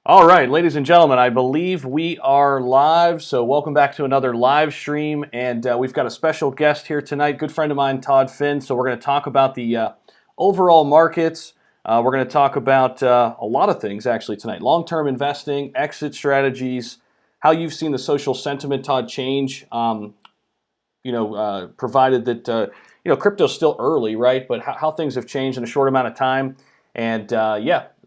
All right, ladies and gentlemen, I believe we are live. So, welcome back to another live stream. And we've got a special guest here tonight, good friend of mine, Todd Finn. So, we're going to talk about the overall markets. We're going to talk about a lot of things actually tonight: long-term investing, exit strategies, how you've seen the social sentiment, Todd, change. Provided that crypto's still early, right? But how things have changed in a short amount of time. And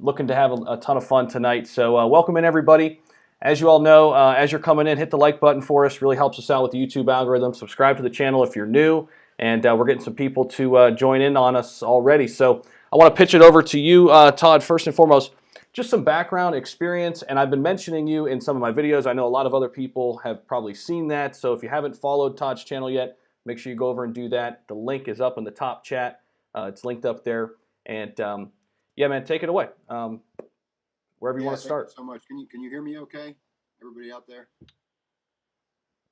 looking to have a ton of fun tonight. So welcome in, everybody. As you all know, as you're coming in, hit the like button for us. Really helps us out with the YouTube algorithm. Subscribe to the channel if you're new. And we're getting some people to join in on us already. So I want to pitch it over to you, Todd, first and foremost. Just some background experience, and I've been mentioning you in some of my videos. I know a lot of other people have probably seen that. So if you haven't followed Todd's channel yet, make sure you go over and do that. The link is up in the top chat. It's linked up there. And yeah, man, take it away. Wherever you want to start. Thank you so much. Can you hear me okay? Everybody out there?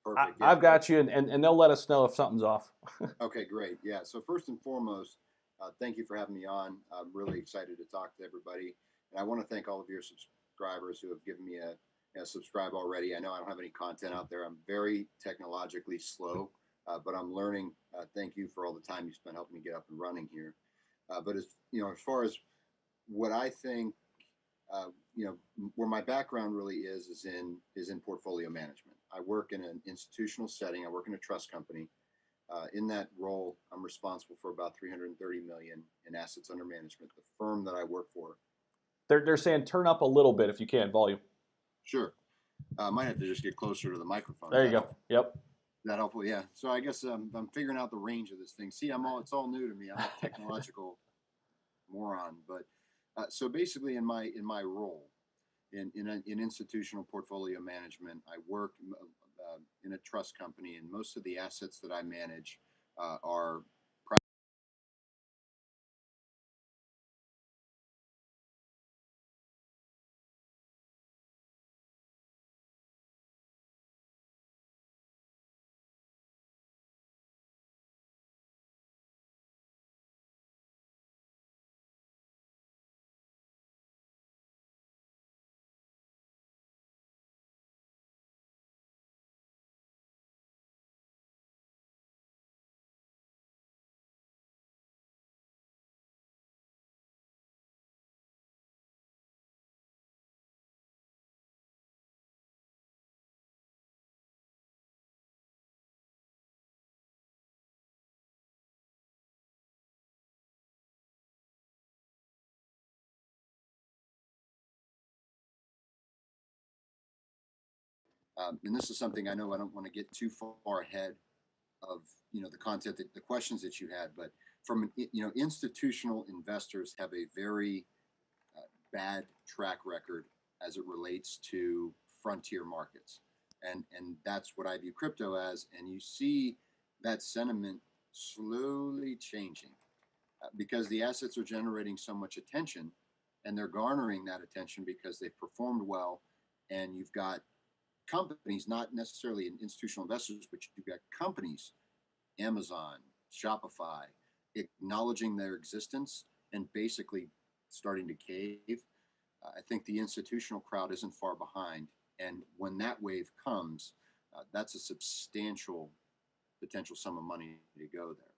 Perfect. I've got you, and they'll let us know if something's off. Okay, great. Yeah. So first and foremost, thank you for having me on. I'm really excited to talk to everybody, and I want to thank all of your subscribers who have given me a subscribe already. I know I don't have any content out there. I'm very technologically slow, but I'm learning. Thank you for all the time you spent helping me get up and running here. But as as far as what I think, where my background really is in portfolio management. I work in an institutional setting. I work in a trust company. In that role, I'm responsible for about 330 million in assets under management. The firm that I work for. They're saying turn up a little bit if you can, volume. Sure. Might have to just get closer to the microphone. There you go. Yep. That helpful? Yeah. So I guess I'm figuring out the range of this thing. See, it's all new to me. I'm a technological moron, but so basically, in my role in institutional portfolio management, I work in a trust company, and most of the assets that I manage are and this is something I know I don't want to get too far ahead of the content the questions that you had, but from institutional investors have a very bad track record as it relates to frontier markets, and that's what I view crypto as. And you see that sentiment slowly changing because the assets are generating so much attention, and they're garnering that attention because they've performed well, and you've got companies, not necessarily institutional investors, but you've got companies, Amazon, Shopify, acknowledging their existence and basically starting to cave. I think the institutional crowd isn't far behind. And when that wave comes, that's a substantial potential sum of money to go there.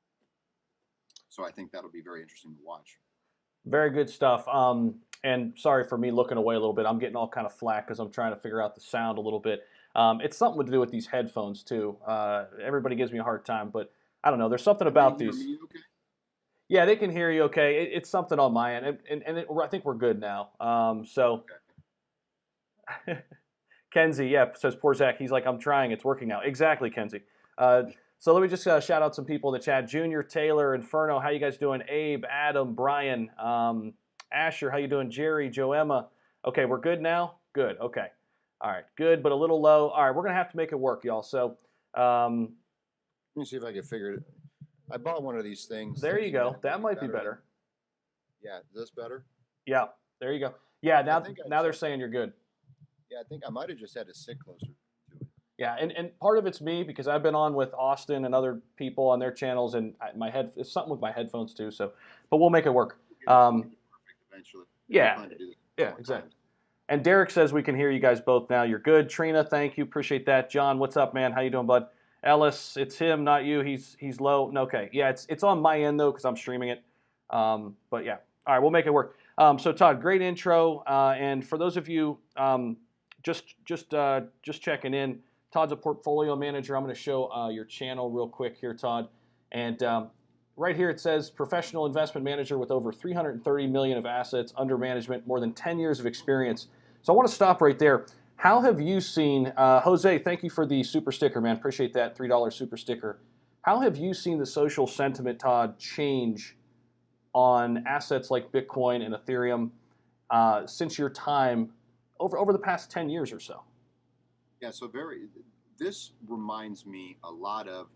So I think that'll be very interesting to watch. Very good stuff. And sorry for me looking away a little bit. I'm getting all kind of flack because I'm trying to figure out the sound a little bit. It's something to do with these headphones too. Everybody gives me a hard time, but I don't know. There's something about these. Okay? Yeah, they can hear you okay. It's something on my end, I think we're good now. Kenzie, yeah, says poor Zach. He's like, I'm trying. It's working now. Exactly, Kenzie. So let me just shout out some people in the chat. Junior, Taylor, Inferno, how you guys doing? Abe, Adam, Brian, Asher, how you doing? Jerry, Joemma. Okay, we're good now? Good, okay. All right, good, but a little low. All right, we're going to have to make it work, y'all. So let me see if I can figure it. I bought one of these things. There you go. That might be better. Yeah, is this better? Yeah, there you go. Yeah, now they're saying you're good. Yeah, I think I might have just had to sit closer to it. Yeah, and part of it's me because I've been on with Austin and other people on their channels, and it's something with my headphones too. So, but we'll make it work. Eventually. Yeah, exactly. And Derek says we can hear you guys both now. You're good. Trina, thank you. Appreciate that. John, what's up, man? How you doing, bud? Ellis, it's him, not you. He's low. No, okay. Yeah, it's on my end though because I'm streaming it. But yeah, all right, we'll make it work. So Todd, great intro. And for those of you just checking in, Todd's a portfolio manager. I'm going to show your channel real quick here, Todd. And right here it says professional investment manager with over 330 million of assets under management, more than 10 years of experience. So I want to stop right there. How have you seen, Jose, thank you for the super sticker, man. Appreciate that $3 super sticker. How have you seen the social sentiment, Todd, change on assets like Bitcoin and Ethereum since your time over the past 10 years or so? Yeah, so this reminds me a lot of,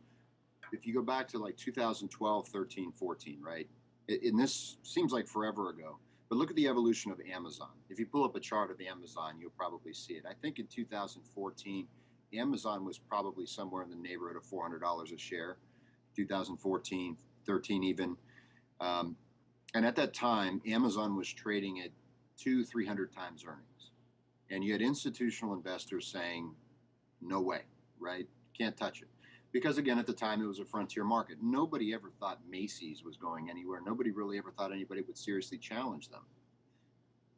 if you go back to like 2012, 13, 14, right? And this seems like forever ago, but look at the evolution of Amazon. If you pull up a chart of Amazon, you'll probably see it. I think in 2014, Amazon was probably somewhere in the neighborhood of $400 a share, 2014, 13 even. And at that time, Amazon was trading at 200-300 times earnings. And you had institutional investors saying, no way, right? Can't touch it. Because again, at the time, it was a frontier market. Nobody ever thought Macy's was going anywhere. Nobody really ever thought anybody would seriously challenge them.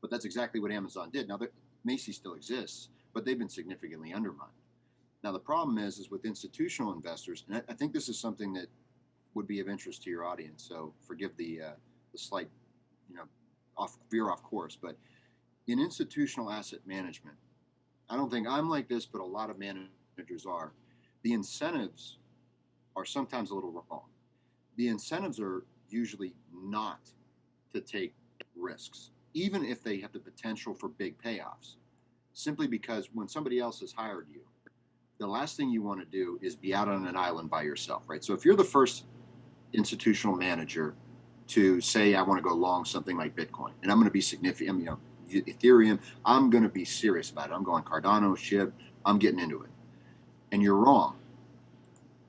But that's exactly what Amazon did. Now, Macy's still exists, but they've been significantly undermined. Now, the problem is with institutional investors, and I think this is something that would be of interest to your audience. So forgive the slight, veer off course. But in institutional asset management, I don't think I'm like this, but a lot of managers are. The incentives are sometimes a little wrong. The incentives are usually not to take risks, even if they have the potential for big payoffs, simply because when somebody else has hired you, the last thing you want to do is be out on an island by yourself, right? So if you're the first institutional manager to say, I want to go long something like Bitcoin, and I'm going to be significant, Ethereum, I'm going to be serious about it. I'm going Cardano, Shib, I'm getting into it. And you're wrong.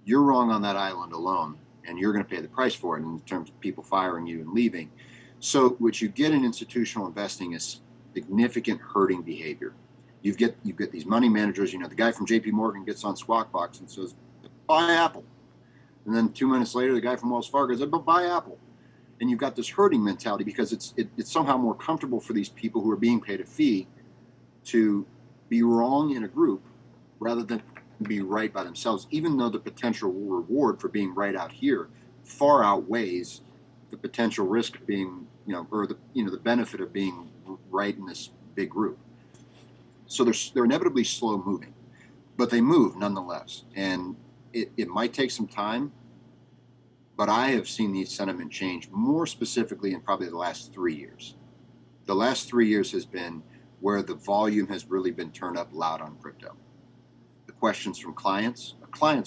You're wrong on that island alone, and you're going to pay the price for it in terms of people firing you and leaving. So what you get in institutional investing is significant herding behavior. You get these money managers, the guy from JP Morgan gets on Squawk Box and says, buy Apple. And then 2 minutes later, the guy from Wells Fargo says, buy Apple. And you've got this herding mentality because it's somehow more comfortable for these people who are being paid a fee to be wrong in a group rather than be right by themselves, even though the potential reward for being right out here far outweighs the potential risk of being, or the benefit of being right in this big group. So they're inevitably slow moving, but they move nonetheless. And it might take some time, but I have seen the sentiment change more specifically in probably the last 3 years. The last 3 years has been where the volume has really been turned up loud on crypto. The questions from clients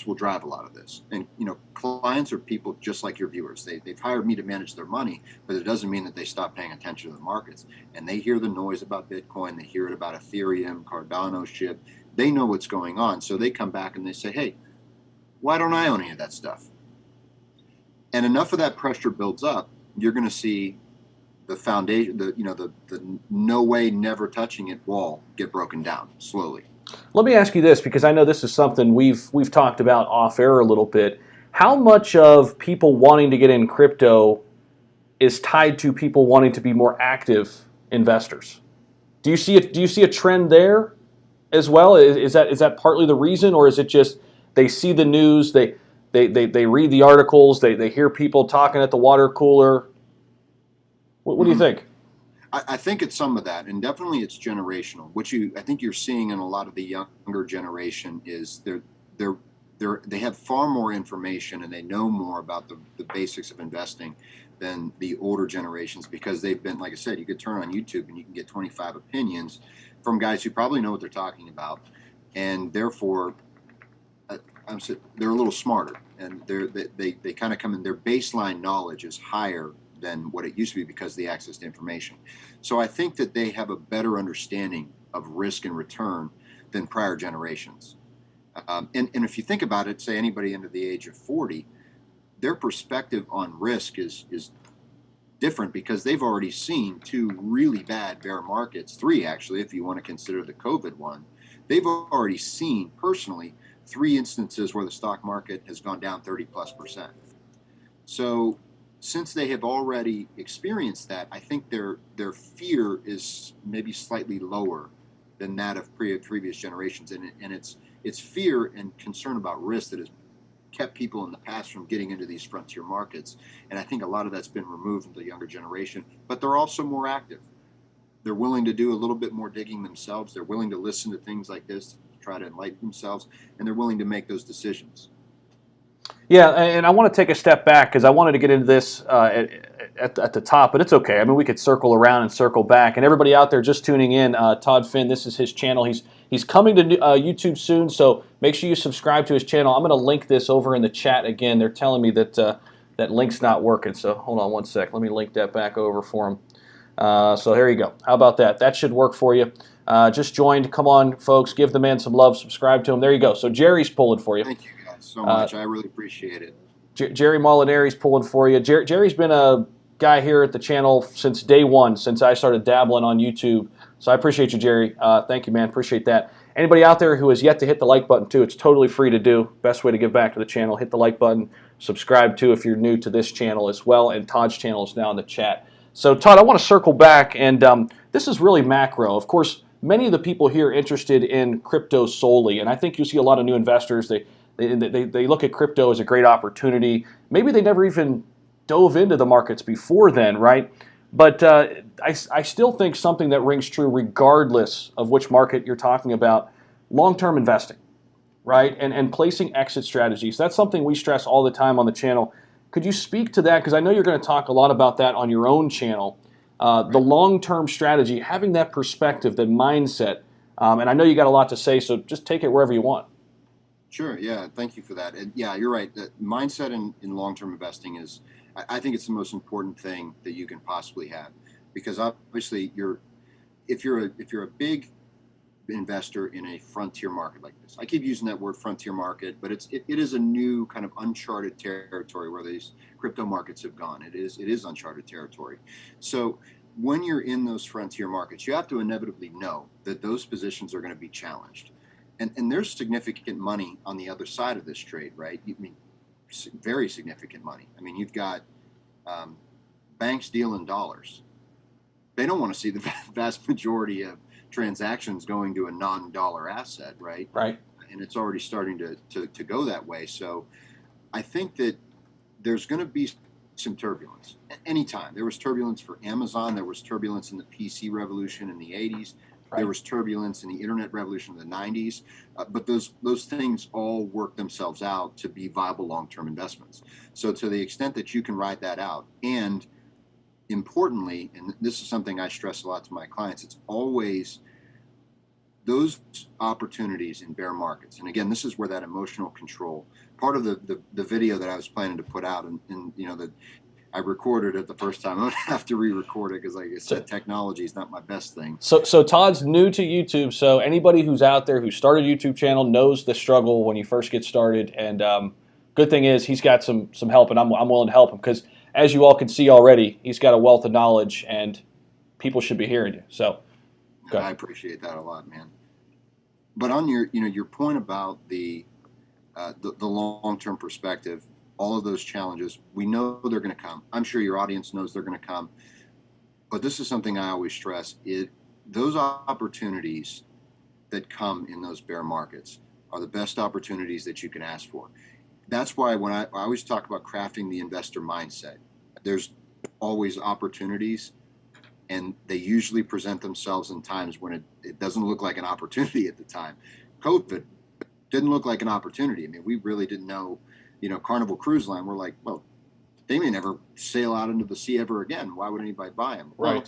will drive a lot of this. And, clients are people just like your viewers. They've hired me to manage their money, but it doesn't mean that they stop paying attention to the markets. And they hear the noise about Bitcoin. They hear it about Ethereum, Cardano, Shib. They know what's going on. So they come back and they say, hey, why don't I own any of that stuff? And enough of that pressure builds up, you're going to see the foundation, the no way, never touching it wall get broken down slowly. Let me ask you this, because I know this is something we've talked about off air a little bit. How much of people wanting to get in crypto is tied to people wanting to be more active investors? Do you see a trend there as well? Is that partly the reason, or is it just they see the news, they read the articles, they hear people talking at the water cooler? What do you think? I think it's some of that, and definitely it's generational. I think you're seeing in a lot of the younger generation is they have far more information and they know more about the basics of investing than the older generations, because they've been, like I said, you could turn on YouTube and you can get 25 opinions from guys who probably know what they're talking about, and therefore they're a little smarter, and they kind of come in, their baseline knowledge is higher than what it used to be because of the access to information. So I think that they have a better understanding of risk and return than prior generations. And if you think about it, say anybody under the age of 40, their perspective on risk is different because they've already seen two really bad bear markets, three actually, if you want to consider the COVID one. They've already seen personally three instances where the stock market has gone down 30+%. So since they have already experienced that, I think their fear is maybe slightly lower than that of previous generations, and it's fear and concern about risk that has kept people in the past from getting into these frontier markets. And I think a lot of that's been removed from the younger generation, but they're also more active. They're willing to do a little bit more digging themselves. They're willing to listen to things like this to try to enlighten themselves, and they're willing to make those decisions. Yeah, and I want to take a step back because I wanted to get into this at the top, but it's okay. I mean, we could circle around and circle back. And everybody out there just tuning in, Todd Finn, this is his channel. He's coming to YouTube soon, so make sure you subscribe to his channel. I'm going to link this over in the chat again. They're telling me that that link's not working, so hold on one sec. Let me link that back over for him. So here you go. How about that? That should work for you. Just joined. Come on, folks. Give the man some love. Subscribe to him. There you go. So Jerry's pulling for you. Thank you guys so much. I really appreciate it. Jerry Molinari's pulling for you. Jerry's been a guy here at the channel since day one, since I started dabbling on YouTube. So I appreciate you, Jerry. Thank you, man. Appreciate that. Anybody out there who has yet to hit the like button, too, it's totally free to do. Best way to give back to the channel. Hit the like button. Subscribe, too, if you're new to this channel as well. And Todd's channel is now in the chat. So, Todd, I want to circle back, and this is really macro. Of course, many of the people here are interested in crypto solely, and I think you see a lot of new investors. They look at crypto as a great opportunity. Maybe they never even dove into the markets before then, right? But I still think something that rings true regardless of which market you're talking about, long-term investing, right? And placing exit strategies. That's something we stress all the time on the channel. Could you speak to that? Because I know you're going to talk a lot about that on your own channel. The long-term strategy, having that perspective, that mindset, and I know you got a lot to say, so just take it wherever you want. Sure. Yeah. Thank you for that. And yeah, you're right. That mindset in long-term investing is, I think it's the most important thing that you can possibly have, because obviously if you're a big investor in a frontier market like this, I keep using that word frontier market, but it is a new kind of uncharted territory where these crypto markets have gone. It is uncharted territory. So when you're in those frontier markets, you have to inevitably know that those positions are going to be challenged. And there's significant money on the other side of this trade, right? I mean, very significant money. I mean, you've got banks dealing dollars. They don't want to see the vast majority of transactions going to a non-dollar asset, right? Right. And it's already starting to go that way. So I think that there's going to be some turbulence. Anytime. There was turbulence for Amazon. There was turbulence in the PC revolution in the 80s. Right. There was turbulence in the internet revolution in the 90s, but those things all work themselves out to be viable long-term investments. So to the extent that you can ride that out, and importantly, and this is something I stress a lot to my clients, it's always those opportunities in bear markets. And again, this is where that emotional control, part of the video that I was planning to put out, and you know, that I recorded it the first time. I'm gonna have to re-record it because, like I said, technology is not my best thing. So Todd's new to YouTube. So anybody who's out there who started a YouTube channel knows the struggle when you first get started. And good thing is he's got some help, and I'm willing to help him because, as you all can see already, he's got a wealth of knowledge, and people should be hearing you. So I appreciate that a lot, man. But on your point about the long-term perspective, all of those challenges, we know they're going to come. I'm sure your audience knows they're going to come. But this is something I always stress: those opportunities that come in those bear markets are the best opportunities that you can ask for. That's why when I always talk about crafting the investor mindset, there's always opportunities, and they usually present themselves in times when it doesn't look like an opportunity at the time. COVID didn't look like an opportunity. I mean, we really didn't know. Carnival Cruise Line, we're like, well, they may never sail out into the sea ever again. Why would anybody buy them? Right. Well,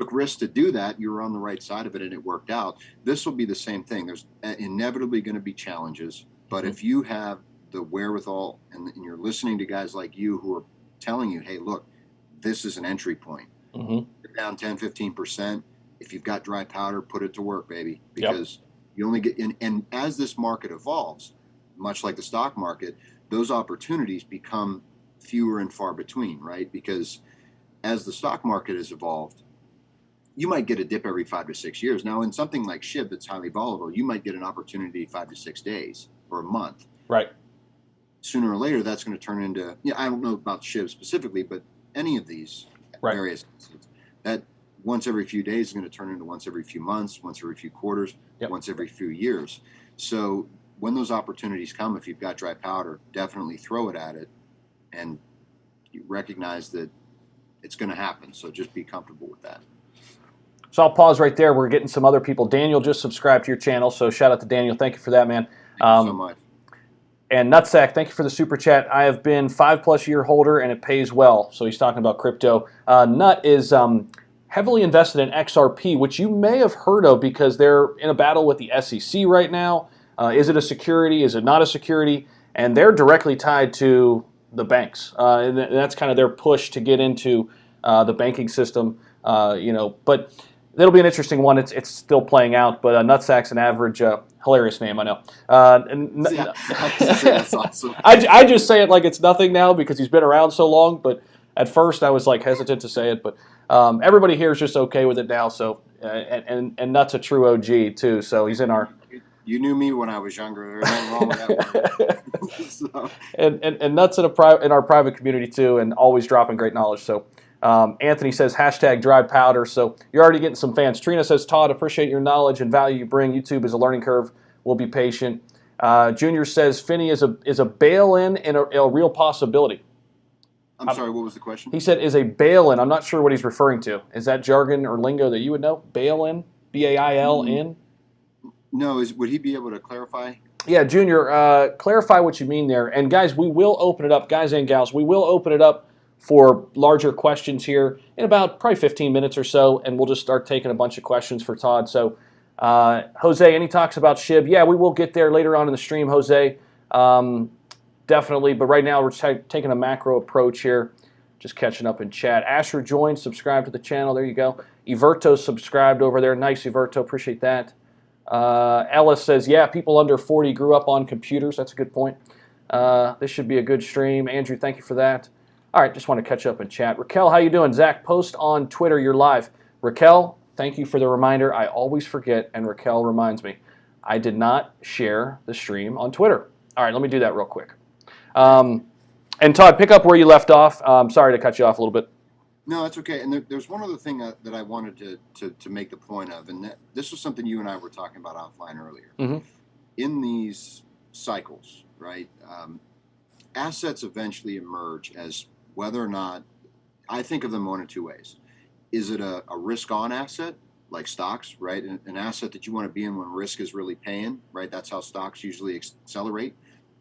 took risks to do that. You were on the right side of it, and it worked out. This will be the same thing. There's inevitably going to be challenges, but if you have the wherewithal and you're listening to guys like you who are telling you, hey, look, this is an entry point. You're down 10, 15%. If you've got dry powder, put it to work, baby, because you only get in. And as this market evolves, much like the stock market, those opportunities become fewer and far between, right? Because as the stock market has evolved, you might get a dip every 5 to 6 years. Now, in something like Shib that's highly volatile, you might get an opportunity 5 to 6 days or a month. Right. Sooner or later, that's going to turn into, I don't know about Shib specifically, but any of these various assets, that once every few days is going to turn into once every few months, once every few quarters, once every few years. So when those opportunities come, if you've got dry powder, definitely throw it at it, and you recognize that it's going to happen. So just be comfortable with that. So I'll pause right there. We're getting some other people. Daniel just subscribed to your channel, so shout out to Daniel. Thank you for that, man. Thank you so much. And Nutsack, thank you for the super chat. I have been 5+ year holder, and it pays well. So he's talking about crypto. Nut is heavily invested in XRP, which you may have heard of because they're in a battle with the SEC right now. Is it a security? Is it not a security? And they're directly tied to the banks. And that's kind of their push to get into the banking system. But it'll be an interesting one. It's still playing out, but Nutsack's an average, hilarious name, I know. That's awesome. I just say it like it's nothing now because he's been around so long, but at first I was like hesitant to say it, but everybody here is just okay with it now. So and Nut's a true OG too, so he's in our. You knew me when I was younger. There's nothing wrong with that. So. And Nut's in our private community too, and always dropping great knowledge. So. Anthony says hashtag dry powder, so you're already getting some fans. Trina says, Todd, appreciate your knowledge and value you bring. YouTube is a learning curve. We'll be patient. Junior says Finney is a bail-in and a real possibility. I'm sorry, what was the question? He said is a bail-in. I'm not sure what he's referring to. Is that jargon or lingo that you would know? Bail-in? B-A-I-L-N? No, would he be able to clarify? Yeah, Junior, clarify what you mean there. And guys, we will open it up, guys and gals, we will open it up for larger questions here in about probably 15 minutes or so, and we'll just start taking a bunch of questions for Todd. So, Jose, any talks about Shib? Yeah, we will get there later on in the stream, Jose. Definitely, but right now we're taking a macro approach here, just catching up in chat. Asher joined, subscribe to the channel. There you go. Everto subscribed over there. Nice, Everto. Appreciate that. Ellis says, yeah, people under 40 grew up on computers. That's a good point. This should be a good stream. Andrew, thank you for that. All right, just want to catch up in chat. Raquel, how you doing? Zach, post on Twitter. You're live. Raquel, thank you for the reminder. I always forget, and Raquel reminds me. I did not share the stream on Twitter. All right, let me do that real quick. And Todd, pick up where you left off. Sorry to cut you off a little bit. No, that's okay. And there's one other thing that I wanted to make the point of, and this was something you and I were talking about offline earlier. Mm-hmm. In these cycles, right, assets eventually emerge as whether or not, I think of them one of two ways. Is it a risk-on asset, like stocks, right? An asset that you want to be in when risk is really paying, right? That's how stocks usually accelerate,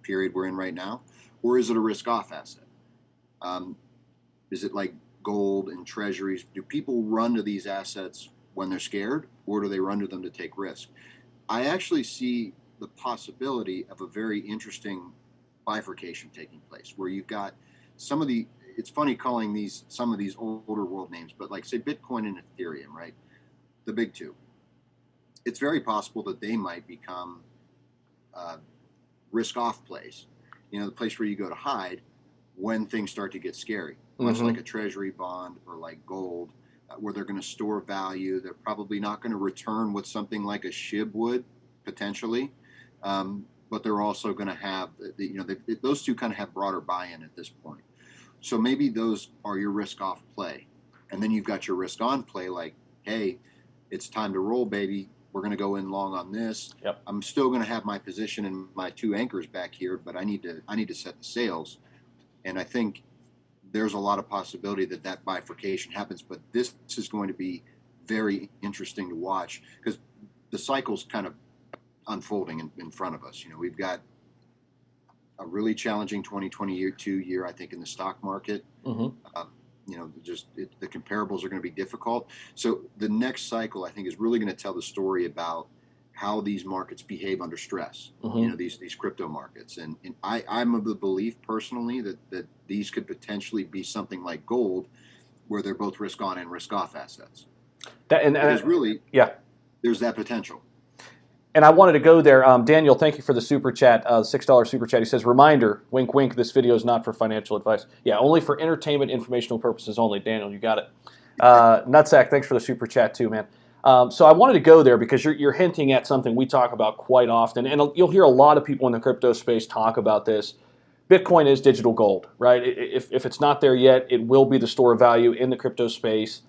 period we're in right now. Or is it a risk-off asset? Is it like gold and treasuries? Do people run to these assets when they're scared, or do they run to them to take risk? I actually see the possibility of a very interesting bifurcation taking place, where you've got some of the, it's funny calling some of these older world names, but like say Bitcoin and Ethereum, right? The big two. It's very possible that they might become risk-off plays. The place where you go to hide when things start to get scary, much like a treasury bond or like gold, where they're going to store value. They're probably not going to return what something like a Shib would potentially, but they're also going to have, those two kind of have broader buy-in at this point. So maybe those are your risk-off play. And then you've got your risk-on play like, hey, it's time to roll, baby. We're going to go in long on this. Yep. I'm still going to have my position and my two anchors back here, but I need to set the sails. And I think there's a lot of possibility that bifurcation happens. But this is going to be very interesting to watch because the cycle's kind of unfolding in front of us. We've got a really challenging 2022 year, I think, in the stock market. Mm-hmm. The comparables are going to be difficult. So the next cycle, I think, is really going to tell the story about how these markets behave under stress. Mm-hmm. These crypto markets. And I'm of the belief personally that these could potentially be something like gold, where they're both risk on and risk off assets. Because really, yeah, there's that potential. And I wanted to go there. Daniel, thank you for the super chat, $6 super chat. He says, reminder, wink, wink, this video is not for financial advice. Yeah, only for entertainment, informational purposes only. Daniel, you got it. Nutsack, thanks for the super chat too, man. So I wanted to go there because you're hinting at something we talk about quite often, and you'll hear a lot of people in the crypto space talk about this. Bitcoin is digital gold, right? If it's not there yet, it will be the store of value in the crypto space.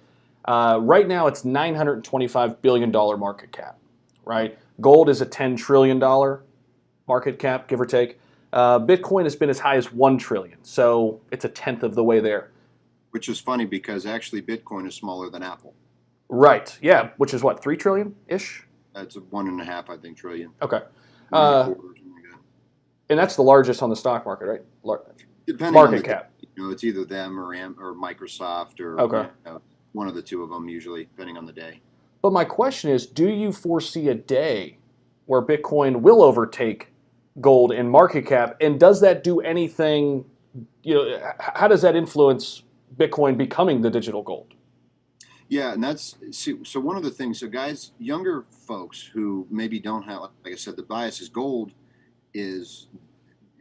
Right now, it's $925 billion market cap, right? Gold is a $10 trillion market cap, give or take. Bitcoin has been as high as $1 trillion, so it's a tenth of the way there. Which is funny because actually Bitcoin is smaller than Apple. Right, yeah, which is what, 3 trillion-ish? That's a 1.5, I think, trillion. Okay. 1.25, something like that. And that's the largest on the stock market, right? Depending market on the cap. It's either them or Microsoft or Okay. one of the two of them usually, depending on the day. But my question is, do you foresee a day where Bitcoin will overtake gold in market cap? And does that do anything, how does that influence Bitcoin becoming the digital gold? Yeah, and so one of the things, so guys, younger folks who maybe don't have, like I said, the bias is gold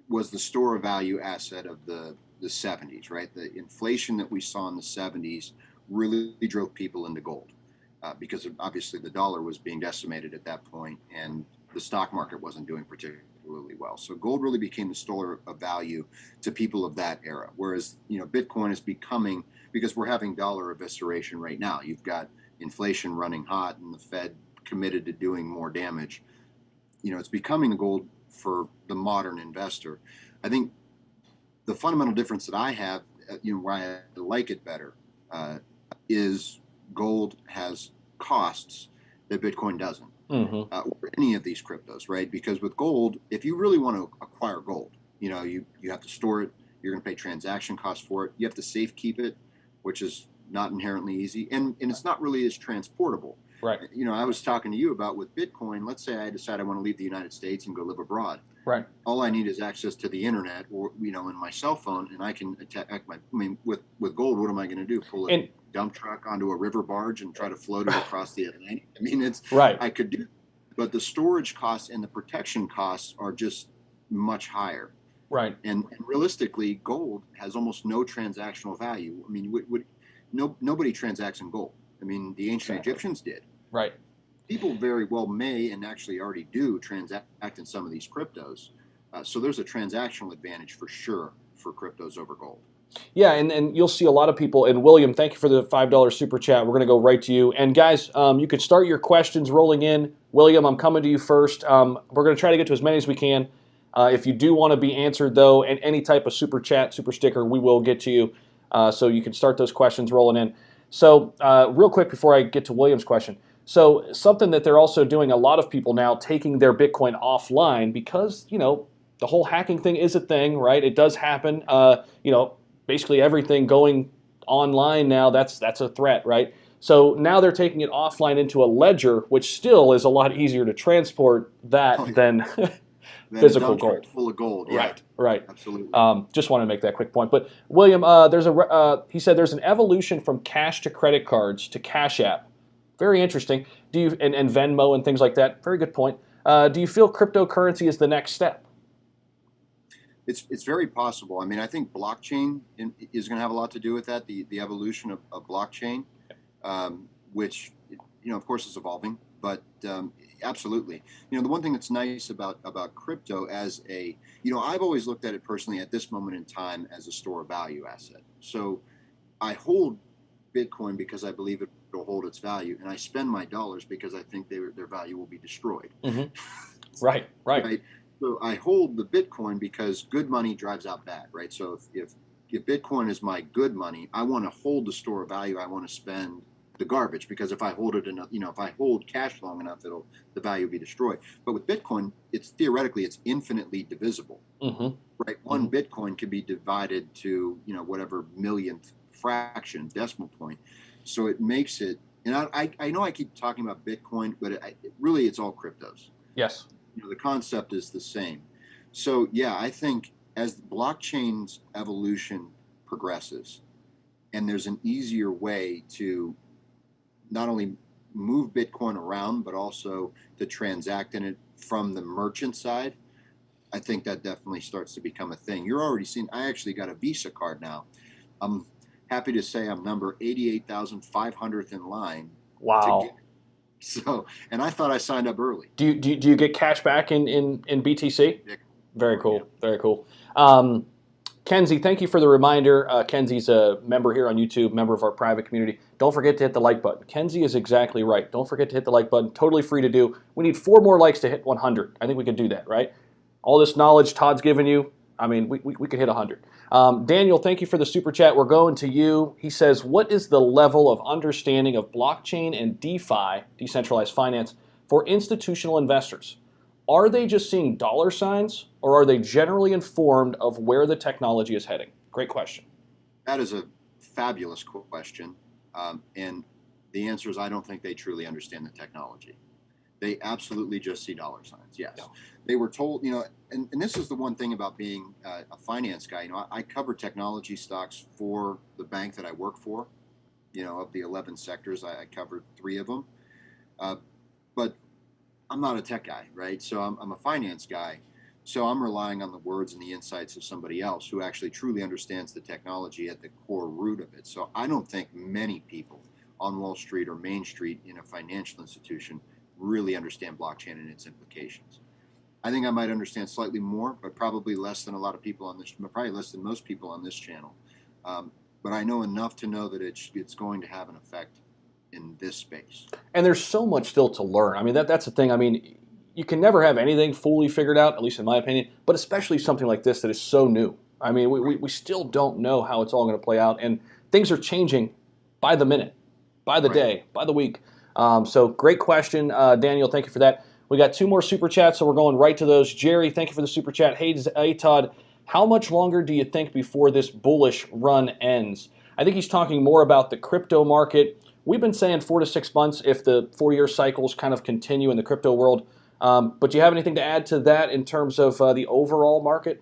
was the store of value asset of the 70s, right? The inflation that we saw in the 70s really drove people into gold because obviously the dollar was being decimated at that point and the stock market wasn't doing particularly well. So gold really became the store of value to people of that era. Whereas, Bitcoin is becoming, because we're having dollar evisceration right now. You've got inflation running hot and the Fed committed to doing more damage. It's becoming a gold for the modern investor. I think the fundamental difference that I have, where I like it better, is gold has costs that Bitcoin doesn't, or any of these cryptos, right? Because with gold, if you really want to acquire gold, you have to store it. You're going to pay transaction costs for it. You have to safe keep it, which is not inherently easy, and it's not really as transportable. Right. I was talking to you about with Bitcoin. Let's say I decide I want to leave the United States and go live abroad. Right. All I need is access to the internet, or in my cell phone, and I can attack with gold. What am I going to do? Pull a dump truck onto a river barge and try to float it across the Atlantic? It's right. I could do, but the storage costs and the protection costs are just much higher. Right. And realistically, gold has almost no transactional value. Nobody transacts in gold. The ancient Egyptians did. Right. People very well may and actually already do transact in some of these cryptos. So there's a transactional advantage for sure for cryptos over gold. Yeah, and you'll see a lot of people. And William, thank you for the $5 super chat. We're going to go right to you. And guys, you could start your questions rolling in. William, I'm coming to you first. We're going to try to get to as many as we can. If you do want to be answered, though, and any type of super chat, super sticker, we will get to you. So you can start those questions rolling in. So real quick before I get to William's question. So something that they're also doing, a lot of people now taking their Bitcoin offline because, the whole hacking thing is a thing, right? It does happen. Basically everything going online now, that's a threat, right? So now they're taking it offline into a ledger, which still is a lot easier to transport that than physical gold. Full of gold, yeah. Right. Absolutely. Just want to make that quick point. But William, he said there's an evolution from cash to credit cards to Cash App. Very interesting. Do you and Venmo and things like that? Very good point. Do you feel cryptocurrency is the next step? It's very possible. I think blockchain is going to have a lot to do with that. The evolution of blockchain, which of course is evolving, but absolutely. The one thing that's nice about crypto as I've always looked at it personally at this moment in time as a store of value asset. So I hold Bitcoin because I believe it will hold its value, and I spend my dollars because I think their value will be destroyed. Mm-hmm. Right. So I hold the Bitcoin because good money drives out bad, right? So if Bitcoin is my good money, I want to hold the store of value. I want to spend the garbage because if I hold it enough, if I hold cash long enough, the value will be destroyed. But with Bitcoin, it's infinitely divisible, right? One Bitcoin can be divided to whatever millionth fraction, decimal point. So it makes it. And I know I keep talking about Bitcoin, but really it's all cryptos. Yes. The concept is the same. So yeah, I think as blockchain's evolution progresses, and there's an easier way to not only move Bitcoin around, but also to transact in it from the merchant side, I think that definitely starts to become a thing. You're already seeing, I actually got a Visa card now. I'm happy to say I'm number 88,500th in line to get Wow. it. So, and I thought I signed up early. Do you get cash back in BTC? Very Yeah. cool. Very cool. Kenzie, thank you for the reminder. Kenzie's a member here on YouTube, member of our private community. Don't forget to hit the like button. Kenzie is exactly right. Don't forget to hit the like button. Totally free to do. We need 4 more likes to hit 100. I think we could do that, right? All this knowledge Todd's given you, I mean, we could hit 100. Daniel, thank you for the super chat. We're going to you. He says, what is the level of understanding of blockchain and DeFi, decentralized finance, for institutional investors? Are they just seeing dollar signs, or are they generally informed of where the technology is heading? Great question. That is a fabulous question. And the answer is I don't think they truly understand the technology. They absolutely just see dollar signs. Yes. Yeah. They were told, and this is the one thing about being a finance guy. I cover technology stocks for the bank that I work for. Of the 11 sectors, I covered 3 of them. But I'm not a tech guy, right? So I'm a finance guy. So I'm relying on the words and the insights of somebody else who actually truly understands the technology at the core root of it. So I don't think many people on Wall Street or Main Street in a financial institution really understand blockchain and its implications. I think I might understand slightly more, but probably less than a lot of people on this, probably less than most people on this channel. But I know enough to know that it's going to have an effect in this space. And there's so much still to learn. I mean, that's the thing. I mean, you can never have anything fully figured out, at least in my opinion, but especially something like this that is so new. I mean, we still don't know how it's all going to play out, and things are changing by the minute, by the day, by the week. So great question, Daniel. Thank you for that. We got 2 more super chats, so we're going right to those. Jerry, thank you for the super chat. Hey Todd, how much longer do you think before this bullish run ends? I think he's talking more about the crypto market. We've been saying 4 to 6 months if the 4-year cycles kind of continue in the crypto world. But do you have anything to add to that in terms of the overall market?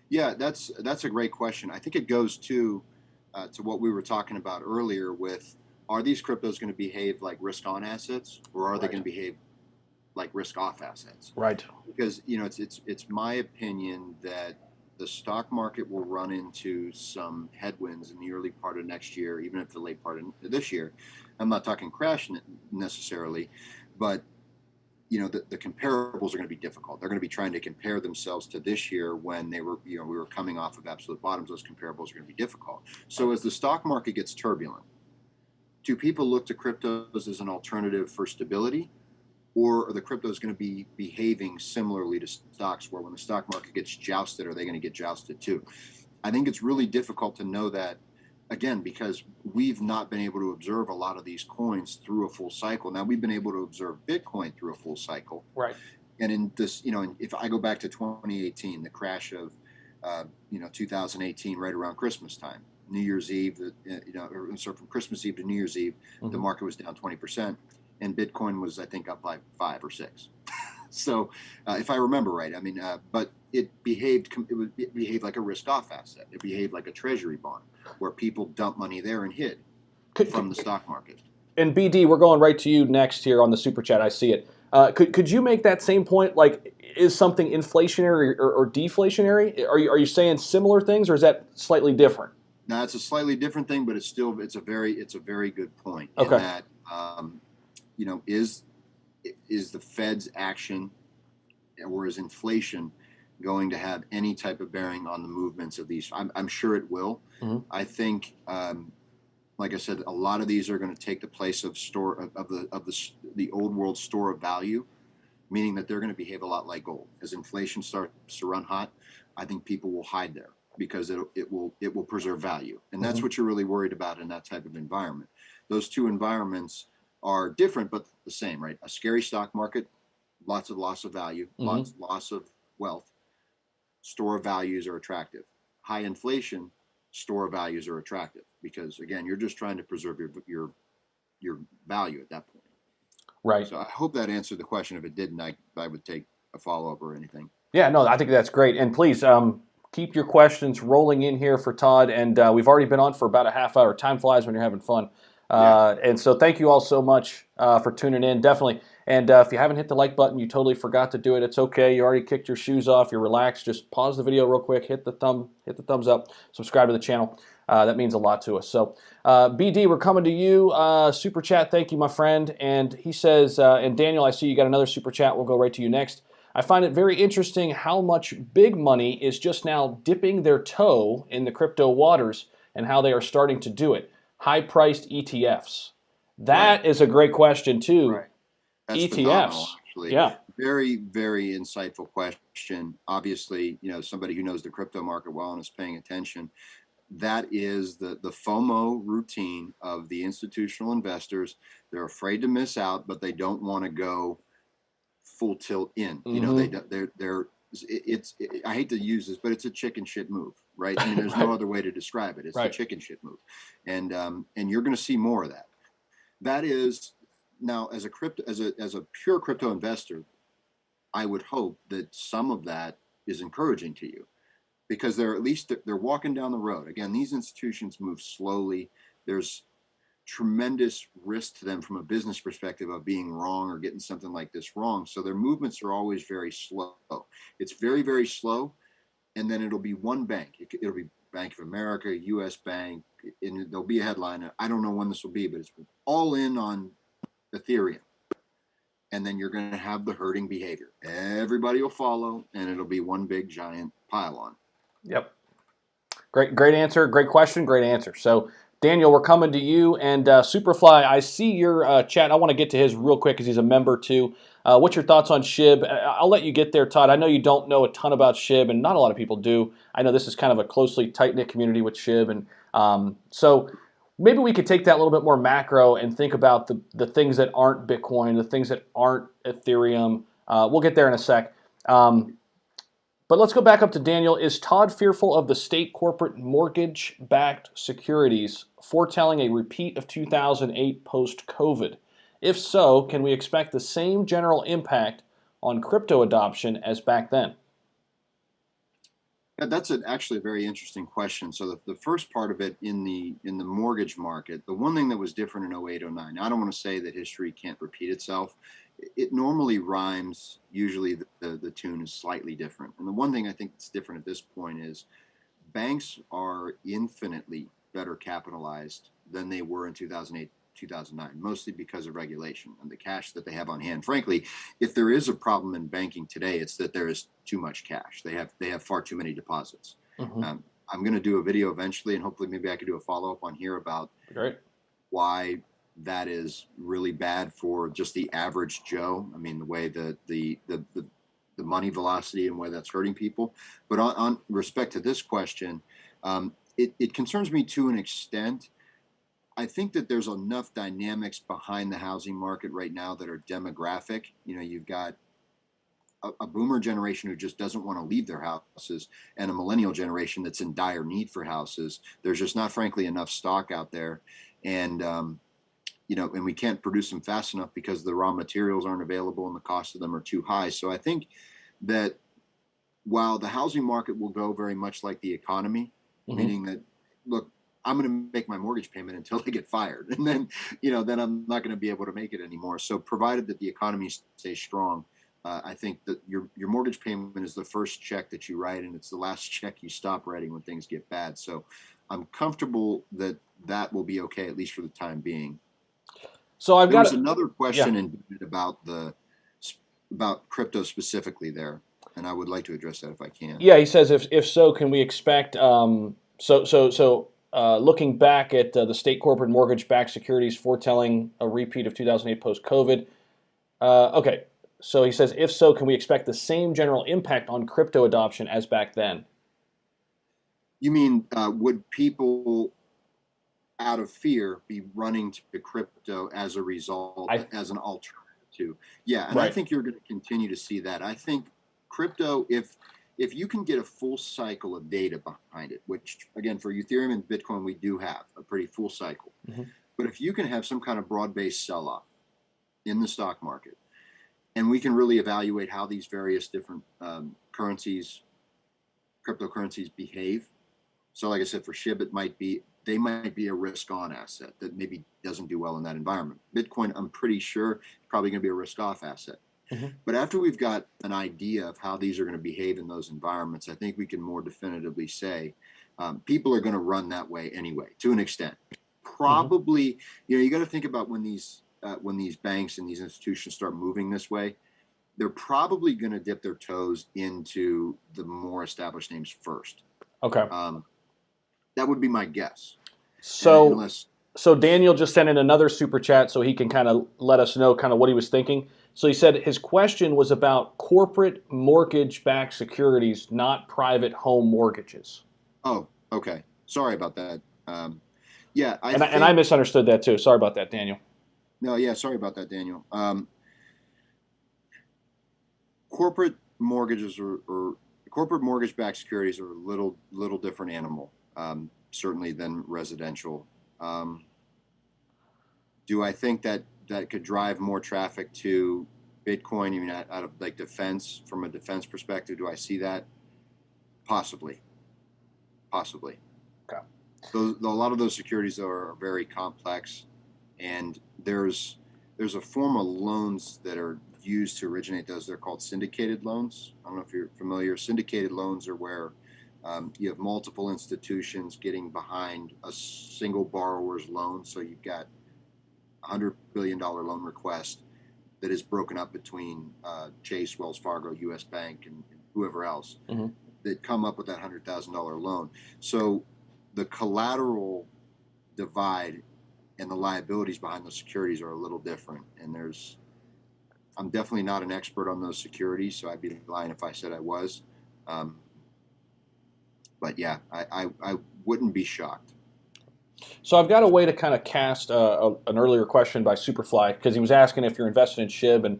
Yeah, that's a great question. I think it goes to what we were talking about earlier with, are these cryptos going to behave like risk-on assets, or are they going to behave like risk-off assets? Right. Because it's my opinion that the stock market will run into some headwinds in the early part of next year, even if the late part of this year. I'm not talking crash necessarily, but the comparables are going to be difficult. They're going to be trying to compare themselves to this year when they were, we were coming off of absolute bottoms. Those comparables are going to be difficult. So as the stock market gets turbulent, do people look to cryptos as an alternative for stability? Or are the cryptos going to be behaving similarly to stocks, where when the stock market gets jousted, are they going to get jousted too? I think it's really difficult to know that, again, because we've not been able to observe a lot of these coins through a full cycle. Now, we've been able to observe Bitcoin through a full cycle. Right. And in this, if I go back to 2018, the crash of, 2018, right around Christmas time, New Year's Eve, so from Christmas Eve to New Year's Eve, the market was down 20%. And Bitcoin was, I think, up by 5 or 6. So, if I remember right, I mean, but it behaved like a risk-off asset. It behaved like a treasury bond, where people dump money there and hid from the stock market. And BD, we're going right to you next here on the super chat. I see it. Could you make that same point? Like, is something inflationary or deflationary? Are you saying similar things, or is that slightly different? No, it's a slightly different thing, but it's a very good point. Okay. In that, is the Fed's action, or is inflation going to have any type of bearing on the movements of these? I'm sure it will. Mm-hmm. I think, like I said, a lot of these are going to take the place of the old world store of value, meaning that they're going to behave a lot like gold. As inflation starts to run hot, I think people will hide there because it will preserve value, and that's what you're really worried about in that type of environment. Those two environments are different but the same, right? A scary stock market, lots of loss of value, loss of wealth. Store of values are attractive. High inflation, store of values are attractive because, again, you're just trying to preserve your value at that point. Right. So I hope that answered the question. If it didn't, I would take a follow-up or anything. Yeah, no, I think that's great. And please keep your questions rolling in here for Todd. And we've already been on for about a half hour. Time flies when you're having fun. Yeah. And so thank you all so much for tuning in, definitely. And if you haven't hit the like button, you totally forgot to do it. It's okay. You already kicked your shoes off. You're relaxed. Just pause the video real quick. Hit the thumbs up. Subscribe to the channel. That means a lot to us. So, BD, we're coming to you. Super chat. Thank you, my friend. And he says, and Daniel, I see you got another super chat. We'll go right to you next. I find it very interesting how much big money is just now dipping their toe in the crypto waters and how they are starting to do it. High-priced ETFs. Right. That is a great question too. Right. That's phenomenal, ETFs. actually. Yeah. Very, very insightful question. Obviously, somebody who knows the crypto market well and is paying attention. That is the FOMO routine of the institutional investors. They're afraid to miss out, but they don't want to go full tilt in. Mm-hmm. They're I hate to use this, but it's a chicken shit move, right? I mean, there's no Right. other way to describe it. It's the Right. chicken shit move, and you're going to see more of that. That is now as a pure crypto investor, I would hope that some of that is encouraging to you because they're at least they're walking down the road. Again, these institutions move slowly. There's tremendous risk to them from a business perspective of being wrong or getting something like this wrong. So their movements are always very slow. It's very, very slow. And then it'll be one bank. It'll be Bank of America, US Bank, and there'll be a headline. I don't know when this will be, but it's all in on Ethereum. And then you're going to have the herding behavior. Everybody will follow, and it'll be one big giant pile on. Yep. Great answer. Great question. Great answer. So, Daniel, we're coming to you. And Superfly, I see your chat. I want to get to his real quick because he's a member too. What's your thoughts on Shib? I'll let you get there, Todd. I know you don't know a ton about Shib, and not a lot of people do. I know this is kind of a closely tight-knit community with Shib. And so maybe we could take that a little bit more macro and think about the things that aren't Bitcoin, the things that aren't Ethereum. We'll get there in a sec. But let's go back up to Daniel. Is Todd fearful of the state corporate mortgage-backed securities foretelling a repeat of 2008 post-COVID? If so, can we expect the same general impact on crypto adoption as back then? Yeah, that's actually a very interesting question. So the first part of it in the mortgage market, the one thing that was different in 08, 09, I don't want to say that history can't repeat itself. It normally rhymes. Usually the tune is slightly different. And the one thing I think that's different at this point is banks are infinitely better capitalized than they were in 2008, 2009, mostly because of regulation and the cash that they have on hand. Frankly, if there is a problem in banking today, it's that there is too much cash. They have far too many deposits. Mm-hmm. I'm going to do a video eventually, and hopefully maybe I could do a follow-up on here about Great. why that is really bad for just the average Joe. I mean, the way the money velocity and why that's hurting people. But on respect to this question, it concerns me to an extent. I think that there's enough dynamics behind the housing market right now that are demographic. You've got a boomer generation who just doesn't want to leave their houses and a millennial generation that's in dire need for houses. There's just not, frankly, enough stock out there. And, and we can't produce them fast enough because the raw materials aren't available and the cost of them are too high. So I think that while the housing market will go very much like the economy, Mm-hmm. meaning that, look, I'm going to make my mortgage payment until I get fired. And then, then I'm not going to be able to make it anymore. So provided that the economy stays strong, I think that your mortgage payment is the first check that you write, and it's the last check you stop writing when things get bad. So I'm comfortable that that will be okay, at least for the time being. So There was another question yeah. about crypto specifically there, and I would like to address that if I can. Yeah, he says if so, can we expect looking back at the state corporate mortgage-backed securities foretelling a repeat of 2008 post-COVID? Okay, so he says if so, can we expect the same general impact on crypto adoption as back then? You mean would people out of fear be running to crypto as a result, as an alternative to? Yeah, and right. I think you're going to continue to see that. I think crypto, if you can get a full cycle of data behind it, which again for Ethereum and Bitcoin we do have a pretty full cycle, Mm-hmm. but if you can have some kind of broad-based sell-off in the stock market, and we can really evaluate how these various different cryptocurrencies behave. So like I said, for SHIB, it might be they might be a risk-on asset that maybe doesn't do well in that environment. Bitcoin, I'm pretty sure, probably going to be a risk-off asset. Mm-hmm. But after we've got an idea of how these are going to behave in those environments, I think we can more definitively say people are going to run that way anyway, to an extent. Probably, you got to think about when these banks and these institutions start moving this way, they're probably going to dip their toes into the more established names first. Okay. That would be my guess. So, Daniel just sent in another super chat so he can kind of let us know kind of what he was thinking. So he said his question was about corporate mortgage-backed securities, not private home mortgages. Oh, okay. Sorry about that. Yeah, I misunderstood that too. Sorry about that, Daniel. No, yeah, sorry about that, Daniel. Corporate mortgages or corporate mortgage-backed securities are a little different animal, certainly than residential. Do I think that could drive more traffic to Bitcoin? I mean, out of like defense, from a defense perspective, do I see that? Possibly. Okay. So a lot of those securities are very complex, and there's a form of loans that are used to originate those. They're called syndicated loans. I don't know if you're familiar. Syndicated loans are where you have multiple institutions getting behind a single borrower's loan. So you've got $100 billion loan request that is broken up between Chase, Wells Fargo, U.S. Bank, and whoever else that come up with that $100,000 loan. So the collateral divide and the liabilities behind those securities are a little different. And I'm definitely not an expert on those securities, so I'd be lying if I said I was. But yeah, I wouldn't be shocked. So I've got a way to kind of cast an earlier question by Superfly, because he was asking if you're invested in Shib, and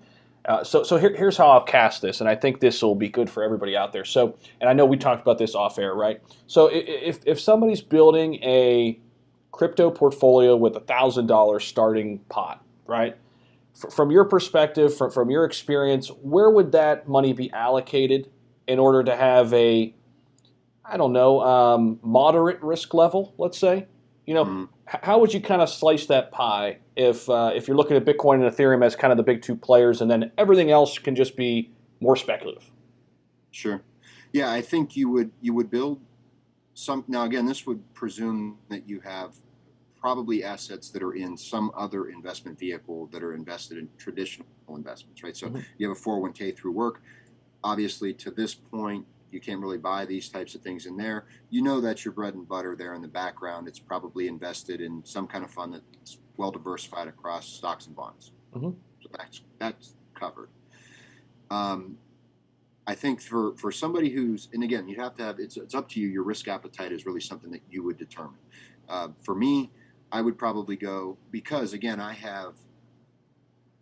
so here's how I'll cast this, and I think this will be good for everybody out there. So, and I know we talked about this off air, right? So if somebody's building a crypto portfolio with $1,000 starting pot, right? From your perspective, from your experience, where would that money be allocated in order to have a, I don't know, moderate risk level, let's say? How would you kind of slice that pie if you're looking at Bitcoin and Ethereum as kind of the big two players, and then everything else can just be more speculative? Sure. Yeah, I think you would build some. Now, again, this would presume that you have probably assets that are in some other investment vehicle that are invested in traditional investments, right? So you have a 401k through work. Obviously, to this point, you can't really buy these types of things in there. That's your bread and butter there in the background. It's probably invested in some kind of fund that's well diversified across stocks and bonds. So that's covered. I think for somebody who's, and again, you have to have, it's up to you. Your risk appetite is really something that you would determine. For me, I would probably go, because again, I have